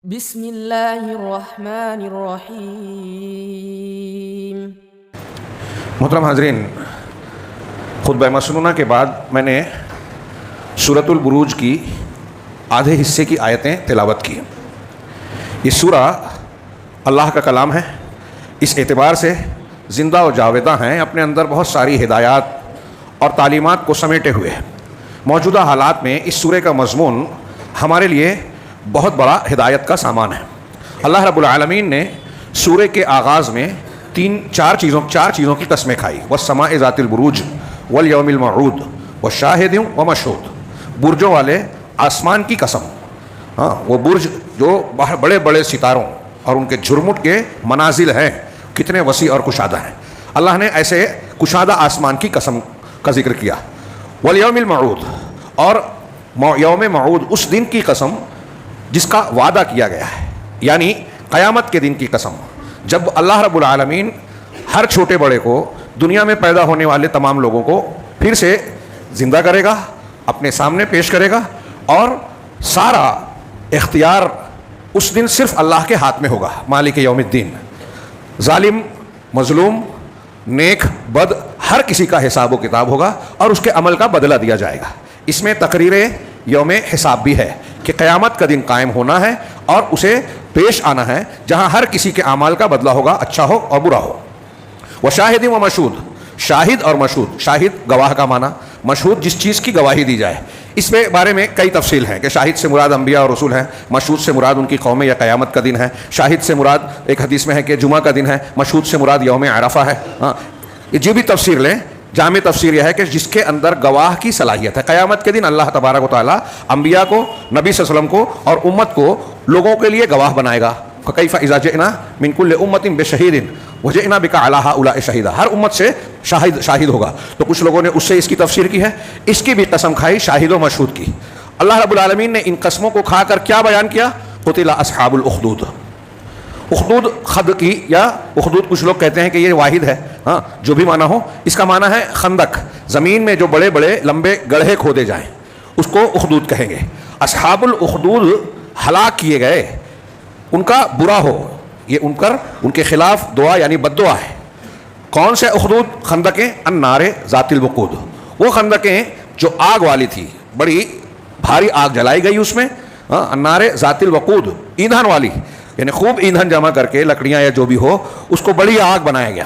بسم اللہ الرحمن الرحیم۔ محترم حاضرین، خطبہ مسنونہ کے بعد میں نے سورۃ البروج کی آدھے حصے کی آیتیں تلاوت کی۔ یہ سورہ اللہ کا کلام ہے، اس اعتبار سے زندہ و جاودہ ہیں، اپنے اندر بہت ساری ہدایات اور تعلیمات کو سمیٹے ہوئے ہیں۔ موجودہ حالات میں اس سورہ کا مضمون ہمارے لیے بہت بڑا ہدایت کا سامان ہے۔ اللہ رب العالمین نے سورہ کے آغاز میں چار چیزوں کی قسمیں کھائی، والسماء ذات البروج والیوم الموعود والشاہد ومشہود۔ برجوں والے آسمان کی قسم، وہ برج جو بڑے بڑے ستاروں اور ان کے جھرمٹ کے منازل ہیں، کتنے وسیع اور کشادہ ہیں۔ اللہ نے ایسے کشادہ آسمان کی قسم کا ذکر کیا۔ والیوم الموعود، اور یوم موعود، اس دن کی قسم جس کا وعدہ کیا گیا ہے، یعنی قیامت کے دن کی قسم، جب اللہ رب العالمین ہر چھوٹے بڑے کو، دنیا میں پیدا ہونے والے تمام لوگوں کو پھر سے زندہ کرے گا، اپنے سامنے پیش کرے گا، اور سارا اختیار اس دن صرف اللہ کے ہاتھ میں ہوگا، مالک یوم الدین۔ ظالم، مظلوم، نیک، بد، ہر کسی کا حساب و کتاب ہوگا اور اس کے عمل کا بدلہ دیا جائے گا۔ اس میں تقریر یوم حساب بھی ہے کہ قیامت کا دن قائم ہونا ہے اور اسے پیش آنا ہے، جہاں ہر کسی کے اعمال کا بدلہ ہوگا، اچھا ہو اور برا ہو۔ وشاہد و مشہود، شاہد اور مشہود، شاہد گواہ کا معنی، مشہود جس چیز کی گواہی دی جائے۔ اس میں بارے میں کئی تفصیل ہیں کہ شاہد سے مراد انبیاء اور رسول ہیں، مشہود سے مراد ان کی قومیں یا قیامت کا دن ہے، شاہد سے مراد ایک حدیث میں ہے کہ جمعہ کا دن ہے، مشہود سے مراد یوم عرفہ ہے۔ یہ بھی تفسیر لیں، جامع تفسیر یہ ہے کہ جس کے اندر گواہ کی صلاحیت ہے۔ قیامت کے دن اللہ تبارک و تعالیٰ انبیاء کو، نبی صلی اللہ علیہ وسلم کو اور امت کو لوگوں کے لیے گواہ بنائے گا۔ فَكَيْفَ إِذَا جِئْنَا مِنْ كُلِّ أُمَّةٍ بِشَهِيدٍ وَجِئْنَا بِكَ عَلَىٰ هَٰؤُلَاءِ شَهِيدًا، ہر امت سے شاہد ہوگا۔ تو کچھ لوگوں نے اس سے اس کی تفسیر کی ہے، اس کی بھی قسم کھائی شاہد و مشہود کی۔ اللہ رب العالمین نے ان قسموں کو کھا کر کیا بیان کیا؟ قُتِلَ أَصْحَابُ الْأُخْدُودِ۔ اخدود، خد کی یا اخدود کچھ لوگ کہتے ہیں کہ یہ واحد ہے، جو بھی معنی ہو، اس کا معنی ہے خندق، زمین میں جو بڑے بڑے لمبے گڑھے کھودے جائیں اس کو اخدود کہیں گے۔ اصحاب الاخدود ہلاک کیے گئے، ان کا برا ہو، یہ ان کے خلاف دعا یعنی بد دعا ہے۔ کون سے اخدود؟ خندقیں النار ذات الوقود، وہ خندقیں جو آگ والی تھی، بڑی بھاری آگ جلائی گئی اس میں، النار ذات الوقود، ایندھن والی، یعنی خوب ایندھن جمع کر کے لکڑیاں یا جو بھی ہو اس کو بڑی آگ بنایا گیا۔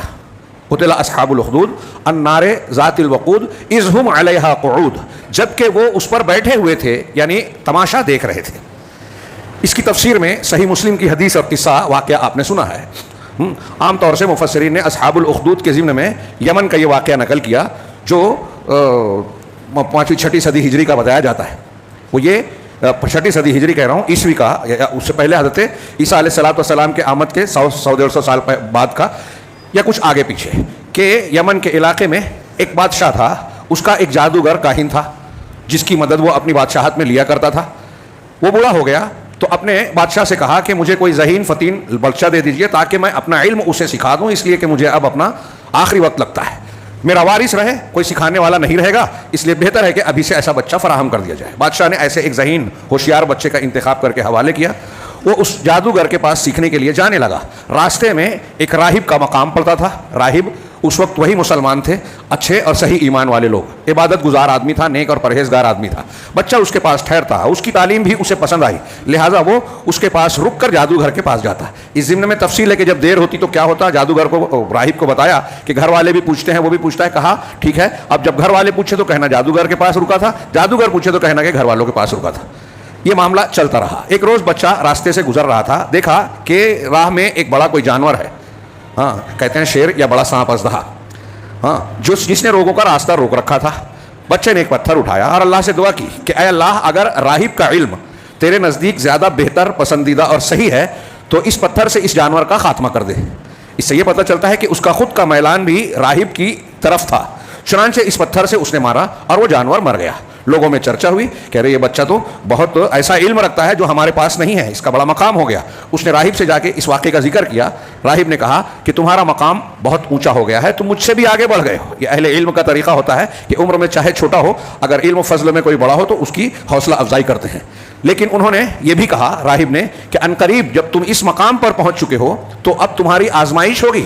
قتل اصحاب الاخدود النار ذات الوقود اذ هم علیہا قعود، جبکہ وہ اس پر بیٹھے ہوئے تھے، یعنی تماشا دیکھ رہے تھے۔ اس کی تفسیر میں صحیح مسلم کی حدیث اور قصہ واقعہ آپ نے سنا ہے۔ عام طور سے مفسرین نے اصحاب الاخدود کے ضمن میں یمن کا یہ واقعہ نقل کیا جو 5ویں-6ٹھی صدی ہجری کا بتایا جاتا ہے۔ وہ یہ 6ٹھی صدی ہجری کہہ رہا ہوں، عیسوی کا، یا اس سے پہلے حضرت عیسیٰ علیہ السلام کے آمد کے 100-150 سال بعد کا، یا کچھ آگے پیچھے، کہ یمن کے علاقے میں ایک بادشاہ تھا، اس کا ایک جادوگر کاہن تھا جس کی مدد وہ اپنی بادشاہت میں لیا کرتا تھا۔ وہ بوڑھا ہو گیا تو اپنے بادشاہ سے کہا کہ مجھے کوئی ذہین فتین بچہ دے دیجئے تاکہ میں اپنا علم اسے سکھا دوں، اس لیے کہ مجھے اب اپنا آخری وقت لگتا ہے، میرا وارث رہے، کوئی سکھانے والا نہیں رہے گا، اس لیے بہتر ہے کہ ابھی سے ایسا بچہ فراہم کر دیا جائے۔ بادشاہ نے ایسے ایک ذہین ہوشیار بچے کا انتخاب کر کے حوالے کیا۔ وہ اس جادوگر کے پاس سیکھنے کے لیے جانے لگا۔ راستے میں ایک راہب کا مقام پڑتا تھا۔ راہب اس وقت وہی مسلمان تھے، اچھے اور صحیح ایمان والے لوگ، عبادت گزار آدمی تھا، نیک اور پرہیزگار آدمی تھا۔ بچہ اس کے پاس ٹھہرتا، اس کی تعلیم بھی اسے پسند آئی، لہٰذا وہ اس کے پاس رک کر جادوگر کے پاس جاتا۔ اس ضمن میں تفصیل ہے کہ جب دیر ہوتی تو کیا ہوتا، جادوگر کو، راہب کو بتایا کہ گھر والے بھی پوچھتے ہیں، وہ بھی پوچھتا ہے، کہا ٹھیک ہے۔ اب جب گھر والے پوچھے تو کہنا جادوگر کے پاس رکا تھا، جادوگر پوچھے تو کہنا کہ گھر والوں کے پاس رکا تھا۔ یہ معاملہ چلتا رہا۔ ایک روز بچہ راستے سے گزر رہا تھا، دیکھا کہ راہ میں ایک بڑا کوئی جانور ہے، کہتے ہیں شیر یا بڑا سانپ اژدہا، جس نے لوگوں کا راستہ روک رکھا تھا۔ بچے نے ایک پتھر اٹھایا اور اللہ سے دعا کی کہ اے اللہ، اگر راہب کا علم تیرے نزدیک زیادہ بہتر، پسندیدہ اور صحیح ہے تو اس پتھر سے اس جانور کا خاتمہ کر دے۔ اس سے یہ پتہ چلتا ہے کہ اس کا خود کا میلان بھی راہب کی طرف تھا۔ چنانچہ اس پتھر سے اس نے مارا اور وہ جانور مر گیا۔ لوگوں میں چرچا ہوئی، کہہ رہے یہ بچہ تو بہت ایسا علم رکھتا ہے جو ہمارے پاس نہیں ہے، اس کا بڑا مقام ہو گیا۔ اس نے راہب سے جا کے اس واقعے کا ذکر کیا۔ راہب نے کہا کہ تمہارا مقام بہت اونچا ہو گیا ہے، تم مجھ سے بھی آگے بڑھ گئے ہو۔ یہ اہل علم کا طریقہ ہوتا ہے کہ عمر میں چاہے چھوٹا ہو، اگر علم و فضل میں کوئی بڑا ہو تو اس کی حوصلہ افزائی کرتے ہیں۔ لیکن انہوں نے یہ بھی کہا راہب نے کہ عنقریب جب تم اس مقام پر پہنچ چکے ہو تو اب تمہاری آزمائش ہوگی.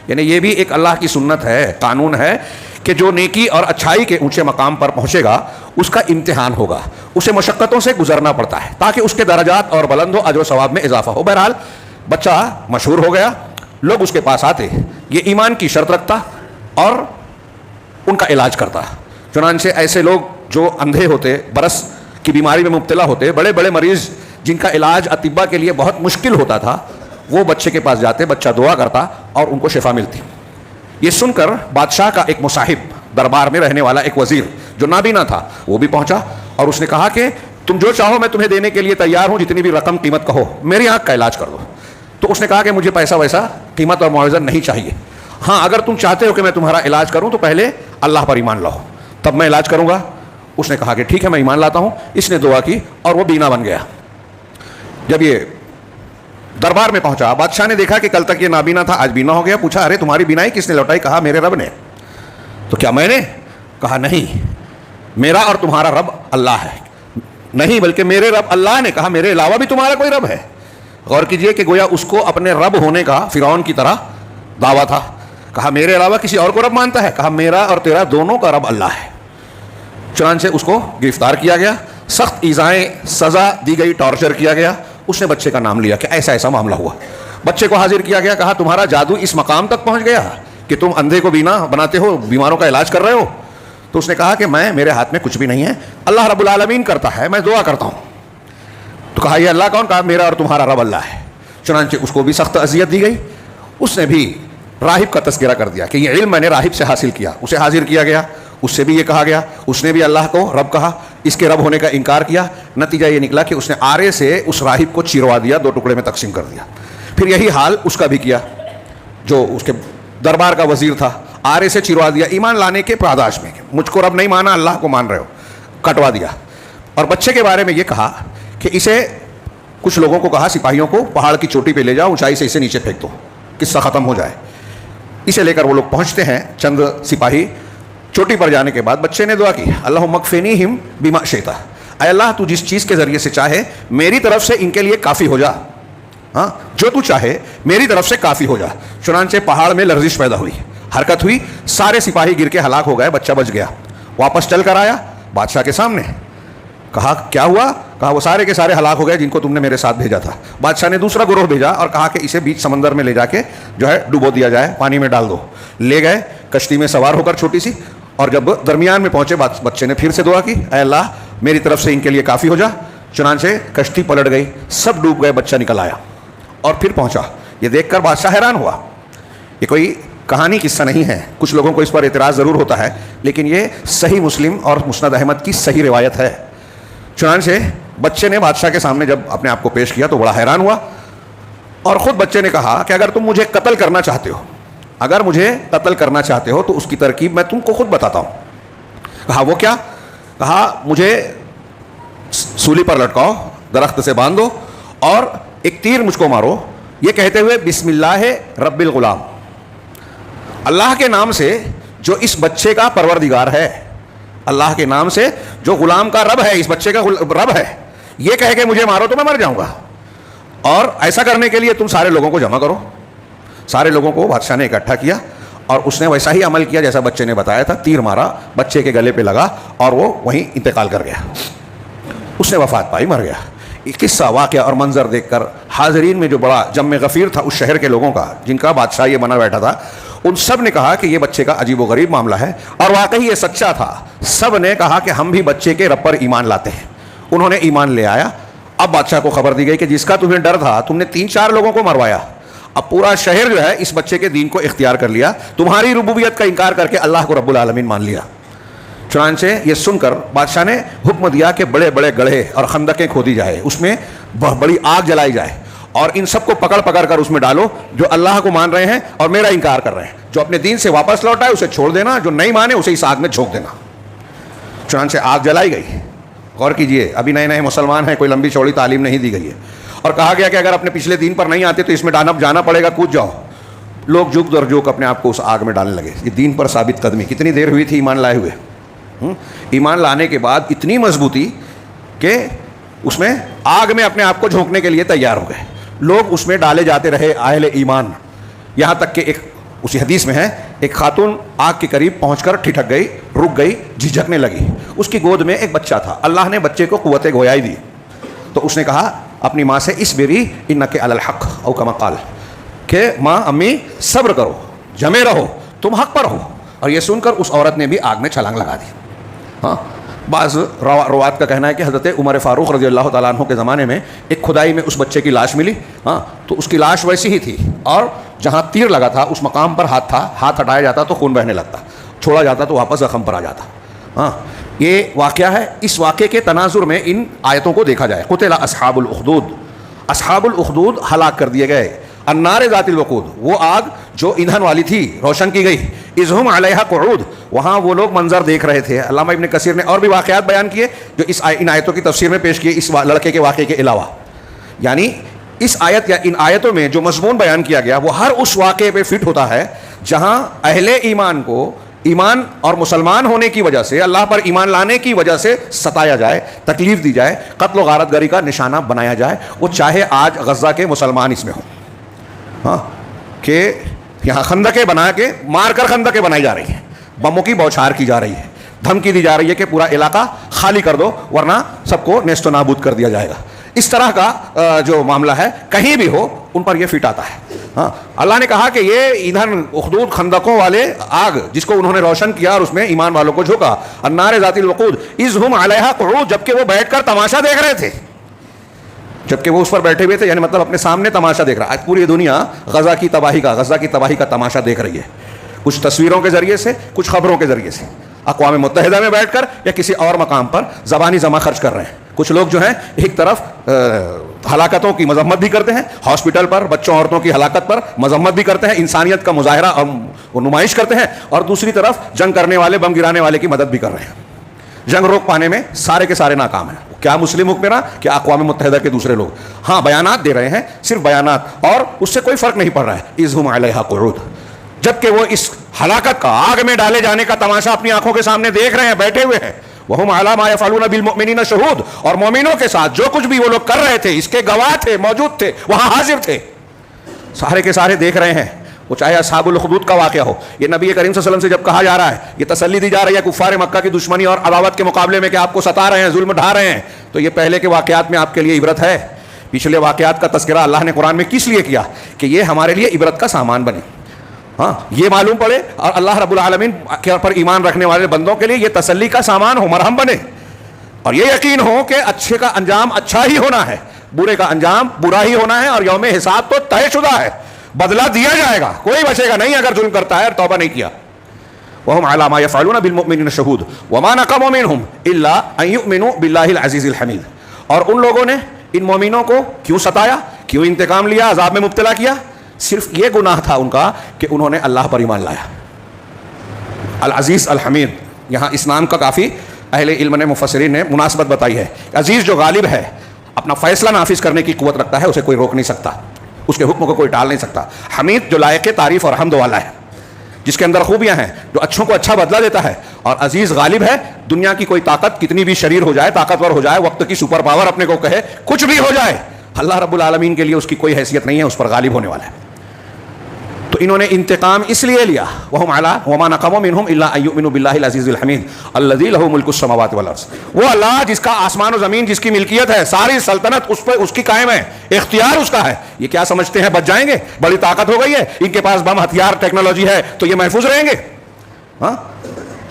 یعنی یہ بھی ایک اللہ کی سنت ہے, قانون ہے کہ جو نیکی اور اچھائی کے اونچے مقام پر پہنچے گا اس کا امتحان ہوگا, اسے مشقتوں سے گزرنا پڑتا ہے تاکہ اس کے درجات اور بلند ہو, اجر و ثواب میں اضافہ ہو. بہرحال بچہ مشہور ہو گیا, لوگ اس کے پاس آتے, یہ ایمان کی شرط رکھتا اور ان کا علاج کرتا. چنانچہ ایسے لوگ جو اندھے ہوتے, برس کی بیماری میں مبتلا ہوتے, بڑے بڑے مریض جن کا علاج اطباء کے لیے بہت مشکل ہوتا تھا, وہ بچے کے پاس جاتے, بچہ دعا کرتا اور ان کو شفا ملتی. یہ سن کر بادشاہ کا ایک مصاحب, دربار میں رہنے والا ایک وزیر جو نابینا تھا, وہ بھی پہنچا اور اس نے کہا کہ تم جو چاہو میں تمہیں دینے کے لیے تیار ہوں, جتنی بھی رقم قیمت کہو, میری آنکھ کا علاج کر دو. تو اس نے کہا کہ مجھے پیسہ ویسا قیمت اور معاوضہ نہیں چاہیے, ہاں اگر تم چاہتے ہو کہ میں تمہارا علاج کروں تو پہلے اللہ پر ایمان لاؤ, تب میں علاج کروں گا. اس نے کہا کہ ٹھیک ہے میں ایمان لاتا ہوں. اس نے دعا کی اور وہ بینا بن گیا. جب یہ دربار میں پہنچا, بادشاہ نے دیکھا کہ کل تک یہ نابینا تھا, آج بینا ہو گیا. پوچھا ارے تمہاری بینائی کس نے لوٹائی؟ کہا میرے رب نے. تو کیا میں نے؟ کہا نہیں, میرا اور تمہارا رب اللہ ہے. نہیں بلکہ میرے رب اللہ نے. کہا میرے علاوہ بھی تمہارا کوئی رب ہے؟ غور کیجئے کہ گویا اس کو اپنے رب ہونے کا فرعون کی طرح دعویٰ تھا. کہا میرے علاوہ کسی اور کو رب مانتا ہے؟ کہا میرا اور تیرا دونوں کا رب اللہ ہے. چنانچہ اس کو گرفتار کیا گیا, سخت ایذائیں سزا دی گئی, ٹارچر کیا گیا. اس نے بچے کا نام لیا کہ ایسا ایسا معاملہ ہوا. بچے کو حاضر کیا گیا, کہا تمہارا جادو اس مقام تک پہنچ گیا کہ تم اندھے کو بینا بناتے ہو, بیماروں کا علاج کر رہے ہو؟ تو اس نے کہا کہ میرے ہاتھ میں کچھ بھی نہیں ہے, اللہ رب العالمین کرتا ہے, میں دعا کرتا ہوں. تو کہا یہ اللہ کون؟ کہا میرا اور تمہارا رب اللہ ہے. چنانچہ اس کو بھی سخت اذیت دی گئی. اس نے بھی راہب کا تذکرہ کر دیا کہ یہ علم میں نے راہب سے حاصل کیا. اسے حاضر کیا گیا, اس سے بھی یہ کہا گیا, اس نے بھی اللہ کو رب کہا, اس کے رب ہونے کا انکار کیا. نتیجہ یہ نکلا کہ اس نے آرے سے اس راہب کو چیروا دیا, 2 ٹکڑے میں تقسیم کر دیا. پھر یہی حال اس کا بھی کیا, جو اس کے دربار کا وزیر تھا, آرے سے چیروا دیا ایمان لانے کے پاداش میں. مجھ کو رب نہیں مانا, اللہ کو مان رہے ہو, کٹوا دیا. اور بچے کے بارے میں یہ کہا کہ اسے, کچھ لوگوں کو کہا سپاہیوں کو, پہاڑ کی چوٹی پہ لے جاؤ, اونچائی سے اسے نیچے پھینک دو, قصہ ختم ہو جائے. اسے لے کر وہ لوگ پہنچتے ہیں, چند سپاہی. چوٹی پر جانے کے بعد بچے نے دعا کی, اللہم اکفینیہم بما شئت, اے اللہ تو جس چیز کے ذریعے سے چاہے میری طرف سے ان کے لیے کافی ہو جا, ہاں جو تو چاہے میری طرف سے کافی ہو جا. چنانچہ پہاڑ میں لرزش پیدا ہوئی, حرکت ہوئی, سارے سپاہی گر کے ہلاک ہو گئے, بچہ بچ گیا. واپس چل کر آیا بادشاہ کے سامنے, کہا کیا ہوا؟ کہا وہ سارے کے سارے ہلاک ہو گئے جن کو تم نے میرے ساتھ بھیجا تھا. بادشاہ نے دوسرا گروہ بھیجا اور کہا کہ اسے بیچ سمندر میں لے جا کے جو ہے ڈبو دیا جائے, پانی میں ڈال دو. لے گئے کشتی میں سوار ہو کر چھوٹی سی, اور جب درمیان میں پہنچے بچے نے پھر سے دعا کی, اے اللہ میری طرف سے ان کے لیے کافی ہو جا. چنانچہ کشتی پلٹ گئی, سب ڈوب گئے, بچہ نکل آیا اور پھر پہنچا. یہ دیکھ کر بادشاہ حیران ہوا. یہ کوئی کہانی قصہ نہیں ہے, کچھ لوگوں کو اس پر اعتراض ضرور ہوتا ہے, لیکن یہ صحیح مسلم اور مسند احمد کی صحیح روایت ہے. چنانچہ بچے نے بادشاہ کے سامنے جب اپنے آپ کو پیش کیا تو بڑا حیران ہوا, اور خود بچے نے کہا کہ اگر تم مجھے قتل کرنا چاہتے ہو, اگر مجھے قتل کرنا چاہتے ہو تو اس کی ترکیب میں تم کو خود بتاتا ہوں. کہا وہ کیا؟ کہا مجھے سولی پر لٹکاؤ, درخت سے باندھ دو اور ایک تیر مجھ کو مارو, یہ کہتے ہوئے بسم اللہ رب الغلام, اللہ کے نام سے جو اس بچے کا پروردگار ہے, اللہ کے نام سے جو غلام کا رب ہے, اس بچے کا رب ہے, یہ کہہ کے مجھے مارو تو میں مر جاؤں گا. اور ایسا کرنے کے لیے تم سارے لوگوں کو جمع کرو. سارے لوگوں کو بادشاہ نے اکٹھا کیا اور اس نے ویسا ہی عمل کیا جیسا بچے نے بتایا تھا. تیر مارا, بچے کے گلے پہ لگا اور وہ وہیں انتقال کر گیا. اس نے وفات پائی, مر گیا. یہ قصہ, واقعہ اور منظر دیکھ کر حاضرین میں جو بڑا جم غفیر تھا اس شہر کے لوگوں کا, جن کا بادشاہ یہ بنا بیٹھا تھا, ان سب نے کہا کہ یہ بچے کا عجیب و غریب معاملہ ہے, اور واقعی یہ سچا تھا. سب نے کہا کہ ہم بھی بچے کے رب پر ایمان لاتے ہیں. انہوں نے ایمان لے آیا. اب بادشاہ کو خبر دی گئی کہ جس کا تمہیں ڈر تھا تم نے 3-4 لوگوں کو مروایا, اب پورا شہر جو ہے اس بچے کے دین کو اختیار کر لیا, تمہاری ربوبیت کا انکار کر کے اللہ کو رب العالمین مان لیا. چنانچہ یہ سن کر بادشاہ نے حکم دیا کہ بڑے بڑے گڑھے اور خندقیں کھودی جائے, اس میں بڑی آگ جلائی جائے, اور ان سب کو پکڑ پکڑ کر اس میں ڈالو جو اللہ کو مان رہے ہیں اور میرا انکار کر رہے ہیں. جو اپنے دین سے واپس لوٹا ہے اسے چھوڑ دینا, جو نہیں مانے اسے اس آگ میں جھونک دینا. چنانچہ آگ جلائی گئی. غور کیجئے, ابھی نئے نئے مسلمان ہیں, کوئی لمبی چوڑی تعلیم نہیں دی گئی ہے, اور کہا گیا کہ اگر اپنے پچھلے دین پر نہیں آتے تو اس میں جانا پڑے گا, کود جاؤ. لوگ جھک در جھک اپنے آپ کو اس آگ میں ڈالنے لگے. یہ دین پر ثابت قدمی کتنی دیر ہوئی تھی ایمان لائے ہوئے. ایمان لانے کے بعد اتنی مضبوطی کہ اس میں آگ میں اپنے آپ کو جھونکنے کے لیے تیار ہو گئے. لوگ اس میں ڈالے جاتے رہے اہل ایمان, یہاں تک کہ ایک اسی حدیث میں ہے ایک خاتون آگ کے قریب پہنچ کر ٹھٹک گئی, رک گئی, جھجکنے لگی. اس کی گود میں ایک بچہ تھا. اللہ نے بچے کو قوت گویائی دی تو اس نے کہا اپنی ماں سے اصبری انک علی الحق او کما قال, کہ ماں امی صبر کرو, جمے رہو, تم حق پر ہو. اور یہ سن کر اس عورت نے بھی آگ میں چھلانگ لگا دی. ہاں, بعض روات کا کہنا ہے کہ حضرت عمر فاروق رضی اللہ تعالیٰ عنہ کے زمانے میں ایک کھدائی میں اس بچے کی لاش ملی. ہاں, تو اس کی لاش ویسی ہی تھی اور جہاں تیر لگا تھا اس مقام پر ہاتھ تھا, ہاتھ ہٹایا جاتا تو خون بہنے لگتا, چھوڑا جاتا تو واپس زخم پر آ جاتا. ہاں, یہ واقعہ ہے. اس واقعے کے تناظر میں ان آیتوں کو دیکھا جائے. قتل اصحاب الاخدود, اصحاب الاخدود ہلاک کر دیے گئے. النار ذات الوقود, وہ آگ جو ایندھن والی تھی, روشن کی گئی. اذ ہم علیہا قعود, وہاں وہ لوگ منظر دیکھ رہے تھے. علامہ ابن کثیر نے اور بھی واقعات بیان کیے جو ان آیتوں کی تفسیر میں پیش کیے اس لڑکے کے واقعے کے علاوہ. یعنی اس آیت یا ان آیتوں میں جو مضمون بیان کیا گیا وہ ہر اس واقعے پہ فٹ ہوتا ہے جہاں اہل ایمان کو ایمان اور مسلمان ہونے کی وجہ سے, اللہ پر ایمان لانے کی وجہ سے ستایا جائے, تکلیف دی جائے, قتل و غارت گری کا نشانہ بنایا جائے. وہ چاہے آج غزہ کے مسلمان اس میں ہوں. ہاں, کہ یہاں خندقیں بنا کے مار کر خندقیں بنائی جا رہی ہیں, بموں کی بوچھار کی جا رہی ہے, دھمکی دی جا رہی ہے کہ پورا علاقہ خالی کر دو ورنہ سب کو نیست و نابود کر دیا جائے گا. اس طرح کا جو معاملہ ہے کہیں بھی ہو ان پر یہ فٹ آتا ہے. ہاں, اللہ نے کہا کہ یہ ایندھن اخدود خندقوں والے آگ جس کو انہوں نے روشن کیا اور اس میں ایمان والوں کو جھونکا, النار ذات الوقود اذ ہم علیہا قعود, جبکہ وہ بیٹھ کر تماشا دیکھ رہے تھے, جبکہ وہ اس پر بیٹھے ہوئے تھے. یعنی مطلب اپنے سامنے تماشا دیکھ رہا. آج پوری دنیا غزہ کی تباہی کا تماشا دیکھ رہی ہے, کچھ تصویروں کے ذریعے سے, کچھ خبروں کے ذریعے سے, اقوام متحدہ میں بیٹھ کر یا کسی اور مقام پر زبانی جمع خرچ کر رہے ہیں. کچھ لوگ جو ہیں ایک طرف ہلاکتوں کی مذمت بھی کرتے ہیں, ہاسپٹل پر بچوں عورتوں کی ہلاکت پر مذمت بھی کرتے ہیں, انسانیت کا مظاہرہ اور نمائش کرتے ہیں, اور دوسری طرف جنگ کرنے والے, بم گرانے والے کی مدد بھی کر رہے ہیں. جنگ روک پانے میں سارے کے سارے ناکام ہیں. کیا مسلم حکمراں, کیا اقوام متحدہ کے دوسرے لوگ. ہاں, بیانات دے رہے ہیں, صرف بیانات, اور اس سے کوئی فرق نہیں پڑ رہا ہے. اذ ہم علیہا قعود, جبکہ وہ اس ہلاکت کا, آگ میں ڈالے جانے کا تماشا اپنی آنکھوں کے سامنے دیکھ رہے ہیں, بیٹھے ہوئے ہیں. وَهُمْ عَلَىٰ مَا يَفْعَلُونَ بِالْمُؤْمِنِينَ شُهُودٌ, اور مومنوں کے ساتھ جو کچھ بھی وہ لوگ کر رہے تھے اس کے گواہ تھے, موجود تھے, وہاں حاضر تھے, سارے کے سارے دیکھ رہے ہیں. وہ چاہے اصحاب الاخدود کا واقعہ ہو. یہ نبی کریم صلی اللہ علیہ وسلم سے جب کہا جا رہا ہے, یہ تسلی دی جا رہی ہے کفار مکہ کی دشمنی اور عداوت کے مقابلے میں کہ آپ کو ستا رہے ہیں, ظلم ڈھا رہے ہیں, تو یہ پہلے کے واقعات میں آپ کے لیے عبرت ہے. پچھلے واقعات کا تذکرہ اللہ نے قرآن میں کس لیے کیا, کہ یہ ہمارے لیے عبرت کا سامان بنے. ہاں, یہ معلوم پڑے اور اللہ رب العالمین کے پر ایمان رکھنے والے بندوں کے لیے یہ تسلی کا سامان ہو, مرہم بنے, اور یہ یقین ہو کہ اچھے کا انجام اچھا ہی ہونا ہے, برے کا انجام برا ہی ہونا ہے, اور یوم حساب تو طے شدہ ہے, بدلہ دیا جائے گا, کوئی بچے گا نہیں اگر ظلم کرتا ہے اور توبہ نہیں کیا. وَهُمْ عَلَىٰ مَا يَفْعَلُونَ بِالْمُؤْمِنِينَ شُهُودٌ وَمَا نَقَمُوا مِنْهُمْ إِلَّا أَن يُؤْمِنُوا بِاللَّهِ الْعَزِيزِ الْحَمِيدِ. اور ان لوگوں نے ان مومنوں کو کیوں ستایا, کیوں انتقام لیا, عذاب میں مبتلا کیا, صرف یہ گناہ تھا ان کا کہ انہوں نے اللہ پر ایمان لایا. العزیز الحمید, یہاں اس نام کا کافی اہل علم نے, مفسرین نے مناسبت بتائی ہے. عزیز جو غالب ہے, اپنا فیصلہ نافذ کرنے کی قوت رکھتا ہے, اسے کوئی روک نہیں سکتا, اس کے حکم کو کوئی ٹال نہیں سکتا. حمید جو لائق تعریف اور حمد والا ہے, جس کے اندر خوبیاں ہیں, جو اچھوں کو اچھا بدلہ دیتا ہے. اور عزیز غالب ہے, دنیا کی کوئی طاقت کتنی بھی شریر ہو جائے, طاقتور ہو جائے, وقت کی سپر پاور اپنے کو کہے, کچھ بھی ہو جائے, اللہ رب العالمین کے لیے اس کی کوئی حیثیت نہیں ہے, اس پر غالب ہونے والا ہے. تو انہوں نے انتقام اس لیے لیا, وَهُمْ عَلَىٰ وَمَا نَقَمُوا مِنْهُمْ إِلَّا أَن يُؤْمِنُوا بِاللَّهِ الْعَزِيزِ الْحَمِيدِ الَّذِي لَهُ مُلْكُ السَّمَاوَاتِ وَالْأَرْضِ. وہ اللہ جس کا آسمان و زمین, جس کی ملکیت ہے, ساری سلطنت اس پہ اس کی قائم ہے, اختیار اس کا ہے. یہ کیا سمجھتے ہیں بچ جائیں گے, بڑی طاقت ہو گئی ہے, ان کے پاس بم ہتھیار ٹیکنالوجی ہے تو یہ محفوظ رہیں گے. ہاں,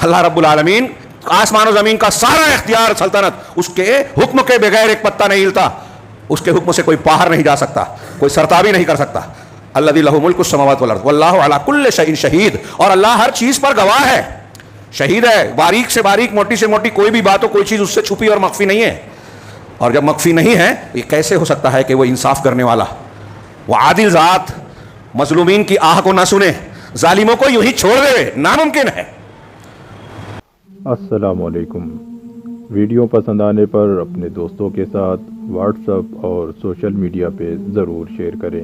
اللہ رب العالمین آسمان و زمین کا سارا اختیار, سلطنت, اس کے حکم کے بغیر ایک پتہ نہیں ہلتا, اس کے حکم سے کوئی باہر نہیں جا سکتا, کوئی سرتابی نہیں کر سکتا. الذی لہ ملک السماوات والارض واللہ علی کل شیء شہید, اور اللہ ہر چیز پر گواہ ہے, شہید ہے. باریک سے باریک, موٹی سے موٹی کوئی بھی بات ہو, کوئی چیز اس سے چھپی اور مخفی نہیں ہے. اور جب مخفی نہیں ہے, یہ کیسے ہو سکتا ہے کہ وہ انصاف کرنے والا, وہ عادل ذات مظلومین کی آہ کو نہ سنے, ظالموں کو یوں ہی چھوڑ دے, ناممکن ہے. السلام علیکم. ویڈیو پسند آنے پر اپنے دوستوں کے ساتھ واٹس ایپ اور سوشل میڈیا پہ ضرور شیئر کریں.